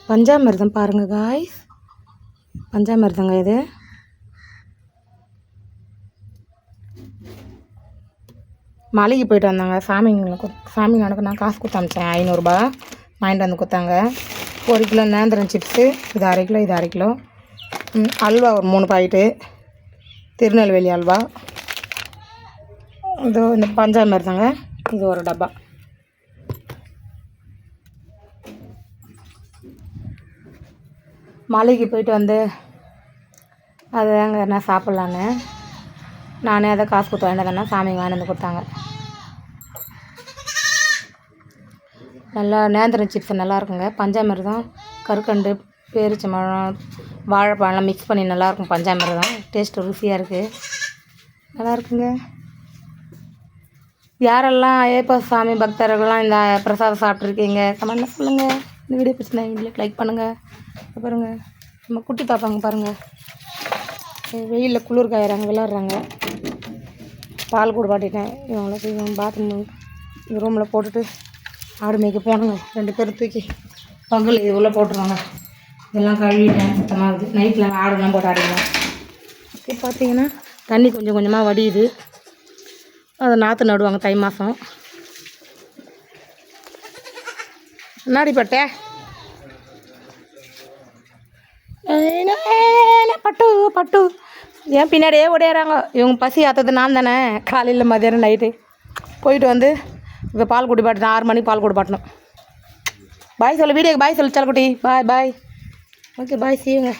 பஞ்சாமிர்தம் பாருங்கள் காய்ஸ், பஞ்சாமிர்தங்க இது. மலைக்கு போயிட்டு வந்தாங்க. சாமிங்களுக்கு நான் காசு கொடுத்து அமிச்சேன் 500 ரூபா வாங்கிட்டு வந்து கொடுத்தாங்க. 1 கிலோ நேந்திரம் சிப்ஸு, இது 1/2 கிலோ, இது 1/2 கிலோ. அல்வா ஒரு 3 பாக்கெட்டு, திருநெல்வேலி அல்வா. இதோ இந்த பஞ்சாமிர்தங்க, இது ஒரு டப்பா. மலைக்கு போயிட்டு வந்து அது தாங்க என்ன சாப்பிட்லான்னு நானே அதை காசு கொடுத்து வாங்கிட்டு வந்தேன்னா சாமிங்க வாங்கிட்டு வந்து கொடுத்தாங்க. நல்லா நேந்திரம் சிப்ஸ் நல்லா இருக்குங்க. பஞ்சாமிர்தம், கற்கண்டு, பேரிச்சம்பழம், வாழைப்பழம்லாம் மிக்ஸ் பண்ணி நல்லாயிருக்கும். பஞ்சாமிர்தம் டேஸ்ட்டு ருசியாக இருக்குது, நல்லா இருக்குங்க. யாரெல்லாம் ஐயப்ப சாமி பக்தர்கள்லாம் இந்த பிரசாதம் சாப்பிட்ருக்கீங்க கமெண்ட்டில் சொல்லுங்கள். இந்த வீடியோ பிடிச்சிருந்தா எங்களுக்கு லைக் பண்ணுங்கள். பாருங்கள் நம்ம குட்டி பாப்பாங்க பாருங்கள், வெயிலில் குளிர் காயிறாங்க, விளாட்றாங்க. பால் கூட பாட்டிட்டேன் இவங்களுக்கு. இவங்க பாத்ரூம் இந்த ரூமில் போட்டுட்டு ஆடு மேய்க்க போனோங்க. 2 பேரும் தூக்கி பகல் இது உள்ளே போட்டுருவாங்க. இதெல்லாம் கழுவிட்டேன் சுத்தமாக. நைட்டில் ஆடுலாம் போட்டு ஆடிடுவோம். இப்போ பார்த்தீங்கன்னா தண்ணி கொஞ்சம் கொஞ்சமாக வடியுது. அதை நாற்று நடுவாங்க தை மாதம். என்னாடி பட்டே பட்டு பட்டு ஏன் பின்னாடியே ஓடிறாங்க. இவங்க பசி ஆற்றது நான் தானே. காலையில் மதியானம் நைட்டு போயிட்டு வந்து இப்போ பால் குடி பாட்டணும். 6 மணிக்கு பால் குடி பாட்டணும். பாய் சொல்லு, வீடியோக்கு பாய் சொல்லு செல்லக்குட்டி. Bye bye. Okay bye, சீயுங்க.